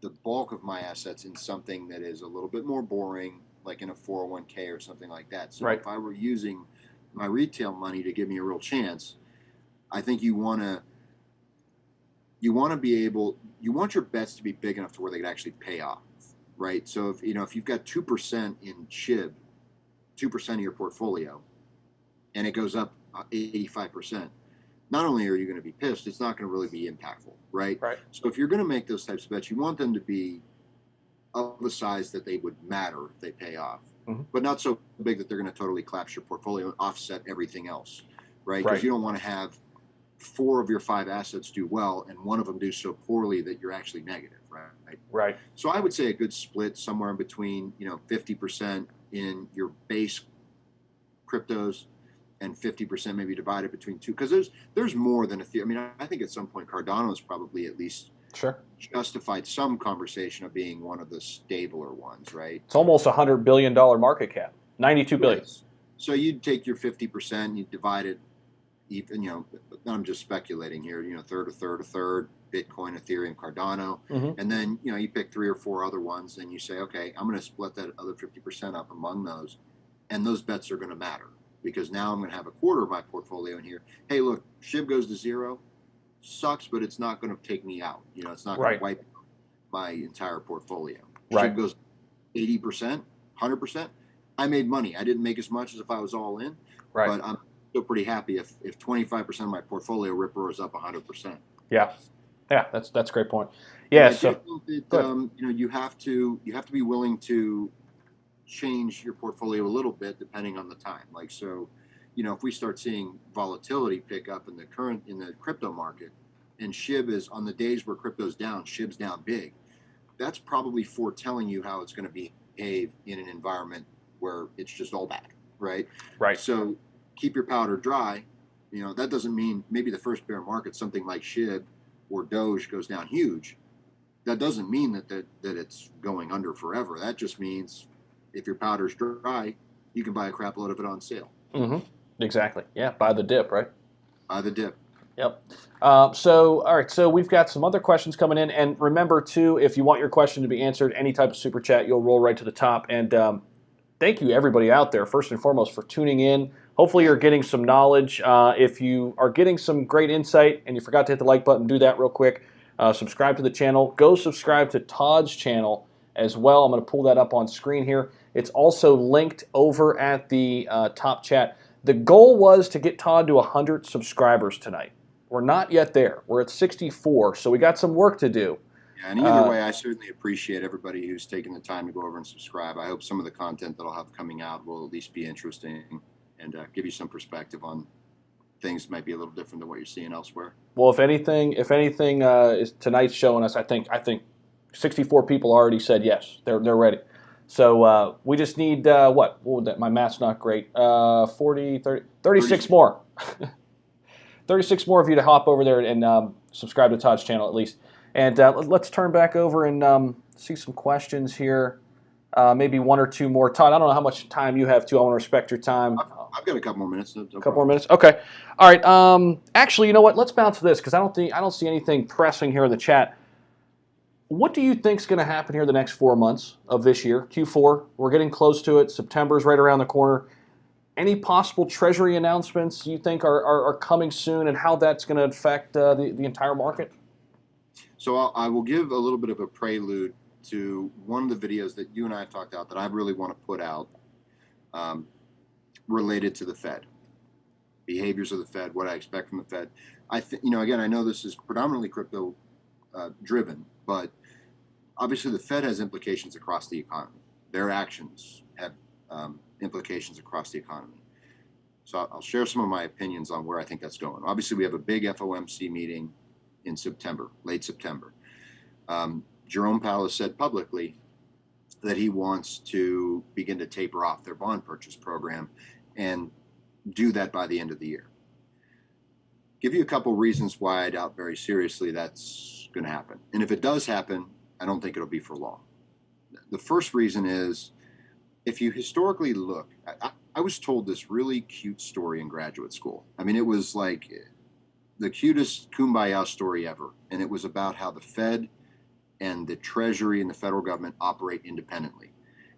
the bulk of my assets in something that is a little bit more boring, like in a 401k or something like that. So if I were using my retail money to give me a real chance, I think you want to be able, you want your bets to be big enough to where they could actually pay off, right? So if you've got 2% in Shib, 2% of your portfolio, and it goes up 85%, not only are you going to be pissed, it's not going to really be impactful, right? So if you're going to make those types of bets, you want them to be of the size that they would matter if they pay off, but not so big that they're going to totally collapse your portfolio and offset everything else, right? Because you don't want to have 4 of your 5 assets do well and one of them do so poorly that you're actually negative, right? So I would say a good split somewhere in between, 50% in your base cryptos and 50% maybe divided between 2, because there's more than I mean, I think at some point Cardano is probably at least justified some conversation of being one of the stabler ones, right? It's almost $100 billion market cap, 92 billion. So you'd take your 50%, you divide it even, I'm just speculating here, a third, Bitcoin, Ethereum, Cardano, and then, you pick 3 or 4 other ones and you say, okay, I'm going to split that other 50% up among those, and those bets are going to matter, because now I'm going to have a quarter of my portfolio in here. Hey, look, Shib goes to 0. Sucks, but it's not going to take me out. It's not going to wipe my entire portfolio. Shib goes 80%, 100%. I made money. I didn't make as much as if I was all in, but still pretty happy if 25% of my portfolio ripper is up 100%. Yeah, yeah, that's a great point. And Yeah, I do so think that good. you have to be willing to change your portfolio a little bit depending on the time. Like so, if we start seeing volatility pick up in the crypto market, and Shib is on the days where crypto's down, Shib's down big. That's probably foretelling you how it's going to behave in an environment where it's just all bad, right? Right. So keep your powder dry. That doesn't mean maybe the first bear market, something like Shib or Doge goes down huge. That doesn't mean that it's going under forever. That just means if your powder's dry, you can buy a crap load of it on sale. Mm-hmm. Exactly. Yeah, buy the dip, right? Buy the dip. Yep. All right. So we've got some other questions coming in, and remember too, if you want your question to be answered, any type of super chat, you'll roll right to the top. And thank you everybody out there, first and foremost, for tuning in. Hopefully, you're getting some knowledge. If you are getting some great insight, and you forgot to hit the like button, do that real quick. Subscribe to the channel. Go subscribe to Todd's channel as well. I'm going to pull that up on screen here. It's also linked over at the top chat. The goal was to get Todd to 100 subscribers tonight. We're not yet there. We're at 64, so we got some work to do. Yeah, and either way, I certainly appreciate everybody who's taken the time to go over and subscribe. I hope some of the content that I'll have coming out will at least be interesting and give you some perspective on things that might be a little different than what you're seeing elsewhere. Well, if anything, is tonight's showing us, I think 64 people already said yes. They're ready. So we just need what would that? My math's not great. 40, 30, 36 more. 36 more of you to hop over there and subscribe to Todd's channel at least. And let's turn back over and see some questions here. Maybe one or two more. Todd, I don't know how much time you have too. I want to respect your time. I've got a couple more minutes. No Couple more minutes. Okay. All right. Actually, you know what? Let's bounce to this because I don't see anything pressing here in the chat. What do you think is going to happen here the next 4 months of this year, Q4? We're getting close to it. September's right around the corner. Any possible Treasury announcements you think are coming soon, and how that's going to affect the entire market? So I will give a little bit of a prelude to one of the videos that you and I have talked about that I really want to put out related to the Fed, behaviors of the Fed, what I expect from the Fed. I think, again, I know this is predominantly crypto driven, but obviously the Fed has implications across the economy. Their actions have implications across the economy. So I'll share some of my opinions on where I think that's going. Obviously, we have a big FOMC meeting in September, late September. Jerome Powell has said publicly that he wants to begin to taper off their bond purchase program and do that by the end of the year. Give you a couple reasons why I doubt very seriously that's going to happen. And if it does happen, I don't think it'll be for long. The first reason is, if you historically look, I was told this really cute story in graduate school. I mean, it was like the cutest kumbaya story ever. And it was about how the Fed and the Treasury and the federal government operate independently,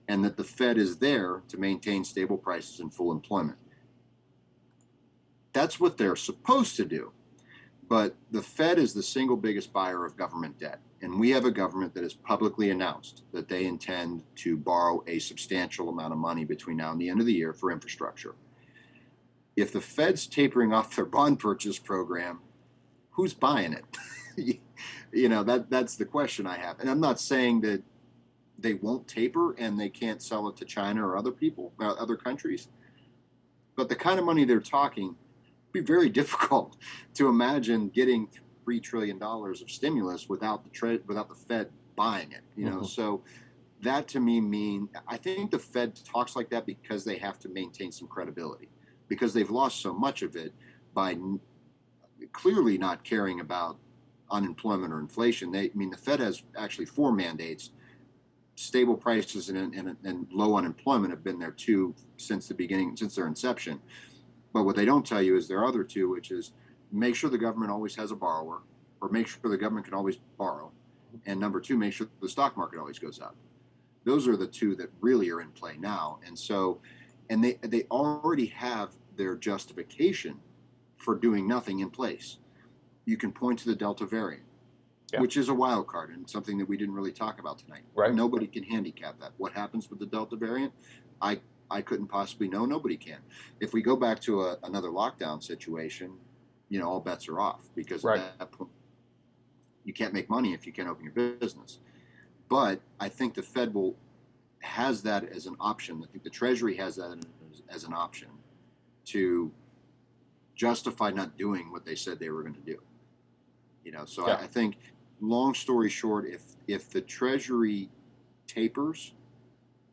and that the Fed is there to maintain stable prices and full employment. That's what they're supposed to do. But the Fed is the single biggest buyer of government debt. And we have a government that has publicly announced that they intend to borrow a substantial amount of money between now and the end of the year for infrastructure. If the Fed's tapering off their bond purchase program, who's buying it? That's the question I have. And I'm not saying that they won't taper and they can't sell it to China or other people, other countries. But the kind of money they're talking, be very difficult to imagine getting $3 trillion of stimulus without the Fed buying it. So that to me I think the Fed talks like that because they have to maintain some credibility, because they've lost so much of it by clearly not caring about unemployment or inflation. The Fed has actually 4 mandates. Stable prices and low unemployment have been there too since their inception. But what they don't tell you is their other 2, which is make sure the government always has a borrower, or make sure the government can always borrow. And number 2, make sure the stock market always goes up. Those are the 2 that really are in play now. And so, and they already have their justification for doing nothing in place. You can point to the Delta variant, which is a wild card and something that we didn't really talk about tonight. Right. Nobody can handicap that. What happens with the Delta variant? I I couldn't possibly know. Nobody can. If we go back to another lockdown situation, all bets are off, because Right. at that point, you can't make money if you can't open your business. But I think the Fed has that as an option. I think the Treasury has that as an option to justify not doing what they said they were going to do. So Yeah. I think, long story short, if the Treasury tapers,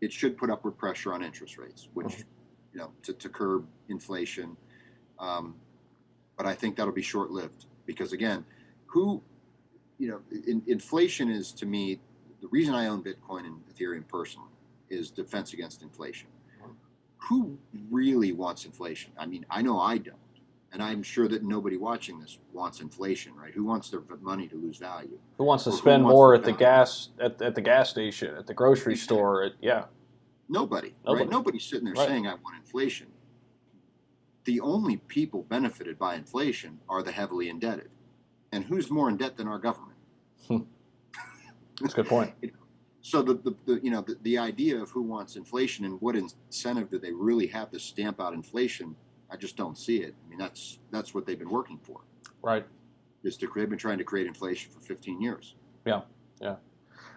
it should put upward pressure on interest rates, which, to curb inflation. But I think that'll be short-lived, because again, inflation is, to me, the reason I own Bitcoin and Ethereum personally is defense against inflation. Who really wants inflation? I mean, I know I don't. And I'm sure that nobody watching this wants inflation, right? Who wants their money to lose value? Who wants to spend more at the gas station, at the grocery store? Nobody, right? Nobody's sitting there saying I want inflation. The only people benefited by inflation are the heavily indebted. And who's more in debt than our government? That's a good point. So the idea of who wants inflation and what incentive do they really have to stamp out inflation, I just don't see it. I mean, that's what they've been working for. Right. They've been trying to create inflation for 15 years. Yeah.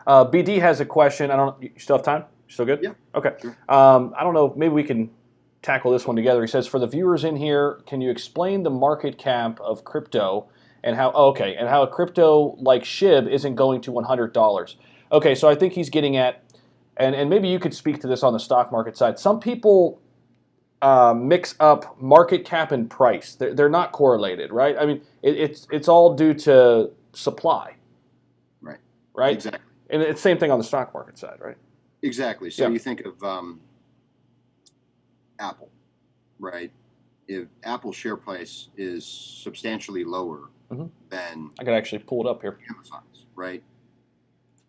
BD has a question. You still have time? You still good? Yeah. Okay. Sure. I don't know. Maybe we can tackle this one together. He says, for the viewers in here, can you explain the market cap of crypto and how a crypto like Shib isn't going to $100? Okay, so I think he's getting at, and maybe you could speak to this on the stock market side. Some people mix up market cap and price. They're not correlated, right? I mean, it's all due to supply. Right? Exactly. And it's the same thing on the stock market side, right? Exactly. So you think of Apple, right? If Apple's share price is substantially lower than, I could actually pull it up here. Amazon's, right?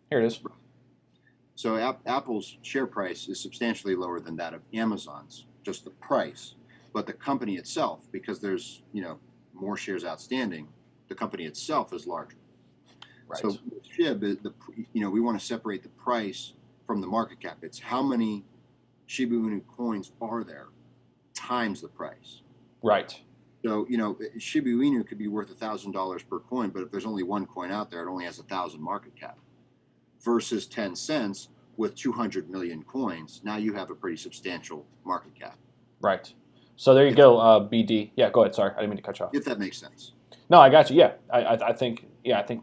Here it is. So Apple's share price is substantially lower than that of Amazon's, just the price. But the company itself, because there's more shares outstanding, the company itself is larger. Right. So Shib, we want to separate the price from the market cap. It's how many Shiba Inu coins are there times the price. Right. So Shiba Inu could be worth $1,000 per coin, but if there's only one coin out there, it only has 1,000 market cap. Versus 10 cents with 200 million coins, now you have a pretty substantial market cap. Right. So there you go, BD. Yeah, go ahead. Sorry, I didn't mean to cut you off. If that makes sense. No, I got you. Yeah, I think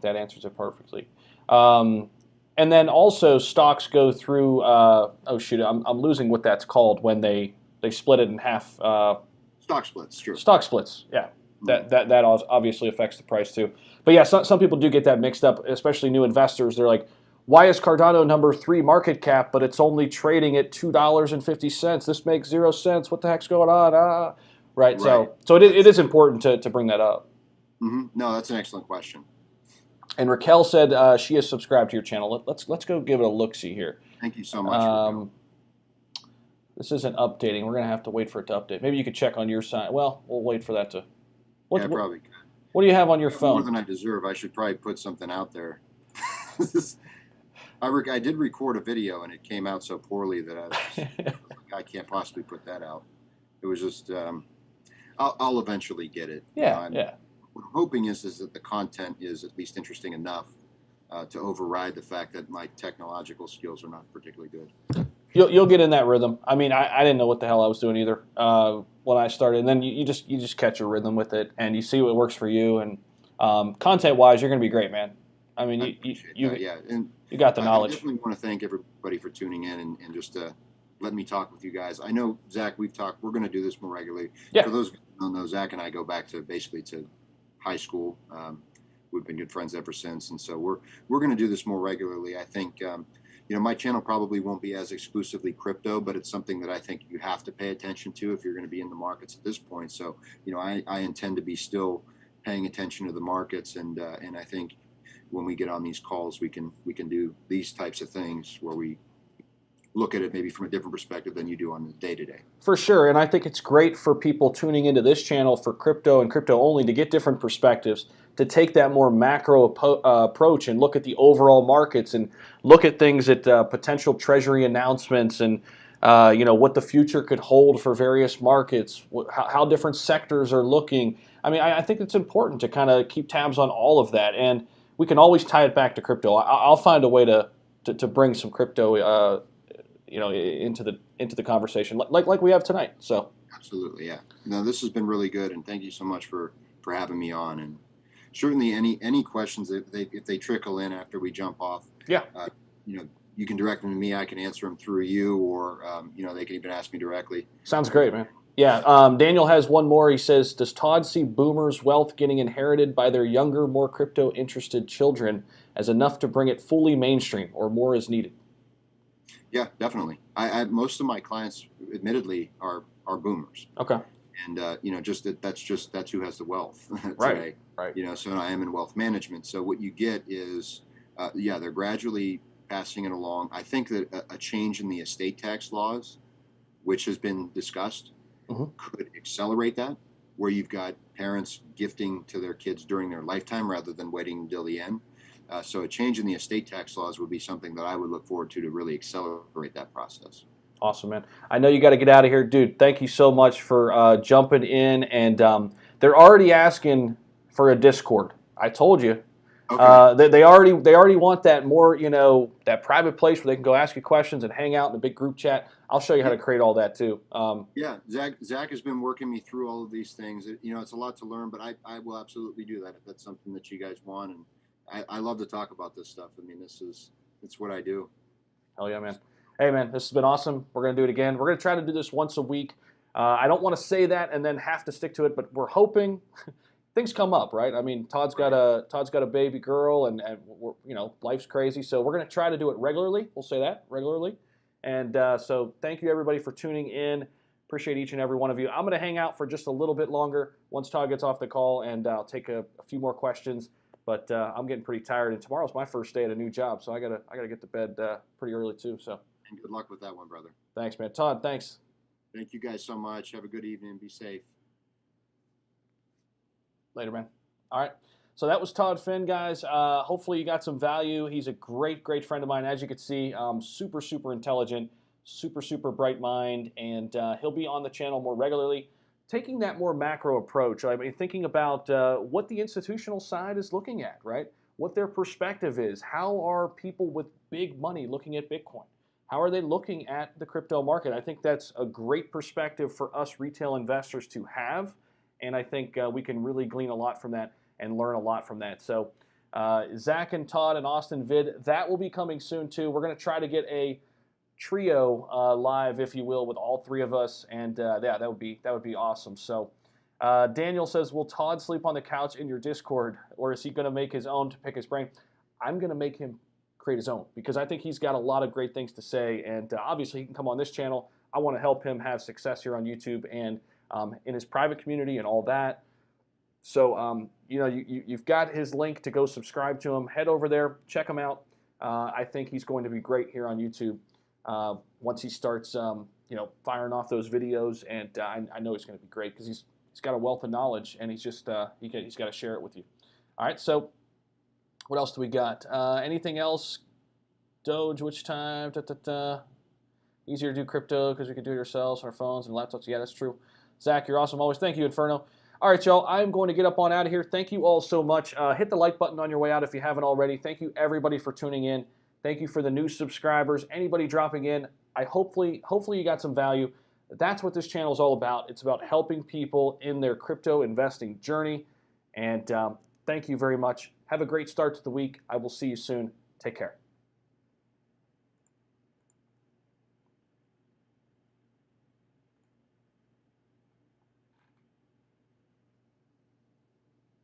that answers it perfectly. And then also stocks go through. Oh shoot, I'm losing what that's called when they split it in half. Stock splits, sure. Stock splits. Yeah, that obviously affects the price too. But yeah, some people do get that mixed up, especially new investors. They're like, why is Cardano number 3 market cap, but it's only trading at $2.50? This makes 0 sense. What the heck's going on? Right. So it is important to bring that up. No, that's an excellent question. And Raquel said she has subscribed to your channel. Let's go give it a look-see here. Thank you so much. This isn't updating. We're going to have to wait for it to update. Maybe you could check on your side. Well, we'll wait for that to... Yeah, probably could. What do you have on your phone? More than I deserve. I should probably put something out there. I did record a video, and it came out so poorly that I can't possibly put that out. It was just... I'll eventually get it. Yeah, What I'm hoping is that the content is at least interesting enough to override the fact that my technological skills are not particularly good. You'll get in that rhythm. I mean, I didn't know what the hell I was doing either when I started. And then you just catch a rhythm with it, and you see what works for you. And content-wise, you're going to be great, man. I mean, you got the knowledge. I definitely want to thank everybody for tuning in and just let me talk with you guys. I know, Zach, we've talked. We're going to do this more regularly. Yeah. For those who don't know, Zach and I go back to high school. We've been good friends ever since, and so we're going to do this more regularly. I think my channel probably won't be as exclusively crypto, but it's something that I think you have to pay attention to if you're going to be in the markets at this point. So I intend to be still paying attention to the markets, and I think when we get on these calls, we can do these types of things where we look at it maybe from a different perspective than you do on the day-to-day. For sure, and I think it's great for people tuning into this channel for crypto and crypto only to get different perspectives, to take that more macro approach and look at the overall markets and look at things at potential treasury announcements and what the future could hold for various markets, how different sectors are looking. I mean, I think it's important to kind of keep tabs on all of that, and we can always tie it back to crypto. I'll find a way to bring some crypto, into the conversation, like we have tonight. So Absolutely, yeah. No, this has been really good, and thank you so much for having me on. And certainly, any questions if they trickle in after we jump off, yeah, you know, you can direct them to me. I can answer them through you, or they can even ask me directly. sounds great, man. Yeah, Daniel has one more. He says, "Does Todd see boomers' wealth getting inherited by their younger, more crypto-interested children as enough to bring it fully mainstream, or more is needed?" Yeah, definitely. I most of my clients, admittedly, are boomers, Okay. and that's who has the wealth Right. today. Right. So I am in wealth management. So what you get is, they're gradually passing it along. I think that a change in the estate tax laws, which has been discussed, Hmm. could accelerate that, where you've got parents gifting to their kids during their lifetime rather than waiting until the end. So a change in the estate tax laws would be something that I would look forward to really accelerate that process. Awesome, man. I know you got to get out of here, dude. Thank you so much for jumping in, and they're already asking for a Discord. I told you. Okay. They already want that more, that private place where they can go ask you questions and hang out in a big group chat. I'll show you how Yeah, to create all that too. yeah. Zach has been working me through all of these things. It's a lot to learn, but I will absolutely do that if that's something that you guys want. And I love to talk about this stuff. I mean, it's what I do. Hell yeah, man. Hey, man, this has been awesome. We're going to do it again. We're going to try to do this once a week. I don't want to say that and then have to stick to it, but we're hoping things come up, right? I mean, Right. Todd's got a baby girl, and life's crazy. So we're going to try to do it regularly. We'll say that regularly. And so thank you, everybody, for tuning in. Appreciate each and every one of you. I'm going to hang out for just a little bit longer once Todd gets off the call, and I'll take a few more questions. But I'm getting pretty tired, and tomorrow's my first day at a new job, so I gotta get to bed pretty early too. So And good luck with that one, brother. thanks, man. Todd, thanks. Thank you guys so much. Have a good evening. Be safe. Later, man. All right. So that was Todd Finn, guys. Hopefully you got some value. He's a great friend of mine, as you can see. Super intelligent, super bright mind, and he'll be on the channel more regularly, taking that more macro approach. I mean, thinking about what the institutional side is looking at, right? What their perspective is. How are people with big money looking at Bitcoin? How are they looking at the crypto market? I think that's a great perspective for us retail investors to have, and I think we can really glean a lot from that and learn a lot from that. So Zach and Todd and Austin Vid, that will be coming soon too. We're going to try to get a trio live, if you will, with all three of us, and yeah, that would be awesome. So Daniel says, "Will Todd sleep on the couch in your Discord, or is he going to make his own to pick his brain?" I'm going to make him create his own because I think he's got a lot of great things to say, and obviously he can come on this channel. I want to help him have success here on YouTube and in his private community and all that. So, you've got his link to go subscribe to him. Head over there, check him out. I think he's going to be great here on YouTube once he starts, firing off those videos. And I know he's going to be great because he's got a wealth of knowledge, and he's just he's got to share it with you. All right. So, what else do we got? Anything else? Doge, which time? Da, da, da. Easier to do crypto because we can do it ourselves on our phones and laptops. Yeah, that's true. Zach, you're awesome always. Thank you, Inferno. All right, y'all. I'm going to get up on out of here. Thank you all so much. Hit the like button on your way out if you haven't already. Thank you, everybody, for tuning in. Thank you for the new subscribers. Anybody dropping in, hopefully you got some value. That's what this channel is all about. It's about helping people in their crypto investing journey. And thank you very much. Have a great start to the week. I will see you soon. Take care.